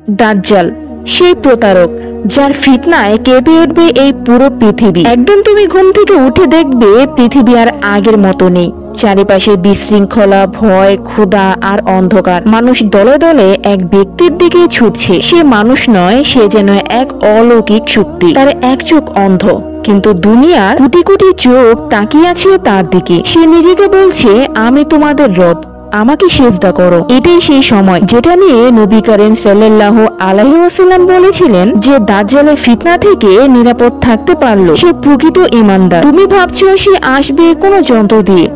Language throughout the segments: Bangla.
দাজ্জাল সেই প্রতারক যার ফিতনায় কেঁপে উঠবে এই পুরো পৃথিবী। একদিন তুমি ঘুম থেকে উঠে দেখবে পৃথিবী আর আগের মতো নেই। চারিপাশে বিশৃঙ্খলা, ভয়, ক্ষুধা আর অন্ধকার। মানুষ দলে দলে এক ব্যক্তির দিকে ছুটছে। সে মানুষ নয়, সে যেন এক অলৌকিক শক্তি। তার এক চোখ অন্ধ, কিন্তু দুনিয়ার কোটি কোটি চোখ তাকিয়ে আছে তার দিকে। সে নিজেকে বলছে, আমি তোমাদের রব, আমাকে সিজদা করো। এটাই সেই সময় যেটা নিয়ে নবী করিম সাল্লাল্লাহু আলাইহি ওয়াসাল্লাম বলেছিলেন যে দাজ্জালের ফিতনা থেকে নিরাপদ থাকতে পারলো সে প্রকৃত ঈমানদার। তুমি ভাবছো সে আসবে কোনো যন্ত্র দিয়ে?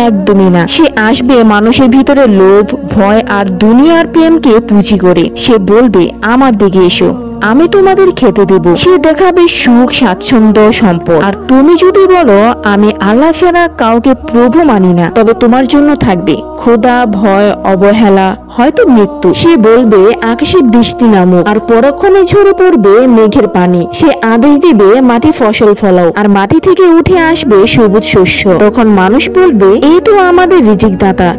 একদমই না। সে আসবে মানুষের ভিতরে লোভ, ভয় আর দুনিয়ার প্রেমকে পুঁজি করে। সে বলবে, আমার দিকে এসো, আমি তোমাদের খেতে দেব। সে দেখাবে সুখ, স্বাচ্ছন্দ্য, সম্পদ। আর তুমি যদি বলো আমি আল্লাহ ছাড়া কাউকে প্রভু মানি না, তবে তোমার জন্য থাকবে ক্ষুধা, ভয়, অবহেলা, হয়তো মৃত্যু। সে বলবে আকাশে বৃষ্টি নামুক, আর পরক্ষণে ঝরে পড়বে মেঘের পানি। সে আদেশ দিবে মাটি ফসল ফলাও, আর মাটি থেকে উঠে আসবে সবুজ শস্য। তখন মানুষ বলবে, এই তো আমাদের রিজিক দাতা,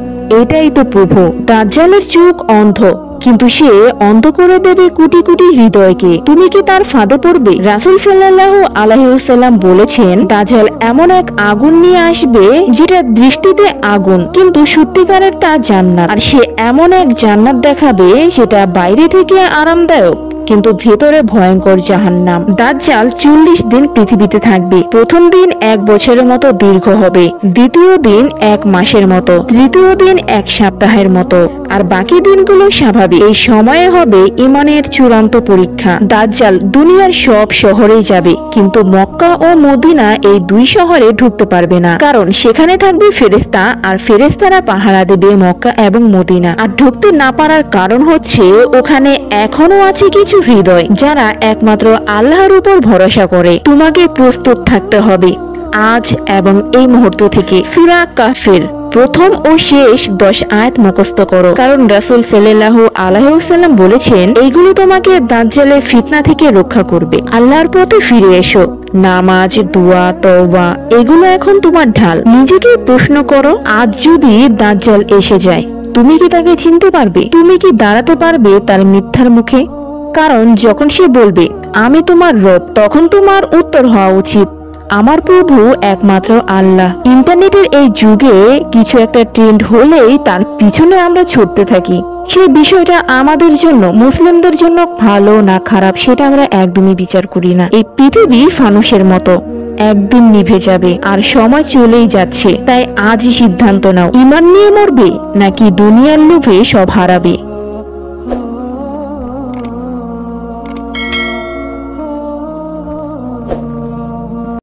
এটাই তো প্রভু। দাজ্জালের চোখ অন্ধ, কিন্তু সে অন্ধ করে দেবে কোটি কোটি হৃদয়কে। তুমি কি তার ফাঁদে পড়বে? রাসূল সাল্লাল্লাহু আলাইহি ওয়াসাল্লাম বলেছেন, দাজ্জাল এমন এক আগুন নিয়ে আসবে যেটা দৃষ্টিতে আগুন, কিন্তু সত্যিকারের তা জান্নাত। আর সে এমন এক জান্নাত দেখাবে যেটা বাইরে থেকে আরামদায়ক, কিন্তু ভেতরে ভয়ঙ্কর জাহান্নাম। দাজ্জাল 40 দিন পৃথিবীতে থাকবে। প্রথম দিন 1 বছরের মতো দীর্ঘ হবে, দ্বিতীয় দিন 1 মাসের মতো, তৃতীয় দিন 1 সপ্তাহের মতো, আর বাকি দিনগুলো স্বাভাবিক। এই সময়ে হবে ঈমানের চূড়ান্ত পরীক্ষা। দাজ্জাল দুনিয়ার সব শহরেই যাবে, কিন্তু মক্কা ও মদিনা এই 2 শহরে ঢুকতে পারবে না, কারণ সেখানে থাকবে ফেরেশতা, আর ফেরেশতারা পাহারা দেবে মক্কা এবং মদিনা। আর ঢুকতে না পারার কারণ হচ্ছে ওখানে এখনো আছে কিছু হৃদয় যারা একমাত্র আল্লাহর উপর ভরসা করে। তোমাকে প্রস্তুত থাকতে হবে আজ এবং এই মুহূর্ত থেকে। সূরা কাফির প্রথম ও শেষ 10 আয়াত মুখস্থ করো, কারণ রাসূল সাল্লাল্লাহু আলাইহি ওয়াসাল্লাম বলেছেন এইগুলো তোমাকে দাজ্জালের ফিতনা থেকে রক্ষা করবে। আল্লাহর পথে ফিরে এসো। নামাজ, দোয়া, তওবা এগুলো এখন তোমার ঢাল। নিজেকে প্রশ্ন করো, আজ যদি দাজ্জাল এসে যায়, তুমি কি তাকে চিনতে পারবে? তুমি কি দাঁড়াতে পারবে তার মিথ্যার মুখে? কারণ যখন সে বলবে আমি তোমার রব, তখন তোমার উত্তর হওয়া উচিত, আমার প্রভু একমাত্র আল্লাহ। ইন্টারনেটের এই যুগে কিছু একটা ট্রেন্ড হলেই তার পিছনে আমরা ছুটতে থাকি। সেই বিষয়টা আমাদের জন্য, মুসলিমদের জন্য ভালো না খারাপ সেটা আমরা একদমই বিচার করি না। এই পৃথিবী ফানুসের মতো, একদিন নিভে যাবে, আর সময় চলেই যাচ্ছে। তাই আজই সিদ্ধান্ত নাও, ঈমান নিয়ে মরবে নাকি দুনিয়ার লোভে সব হারাবে।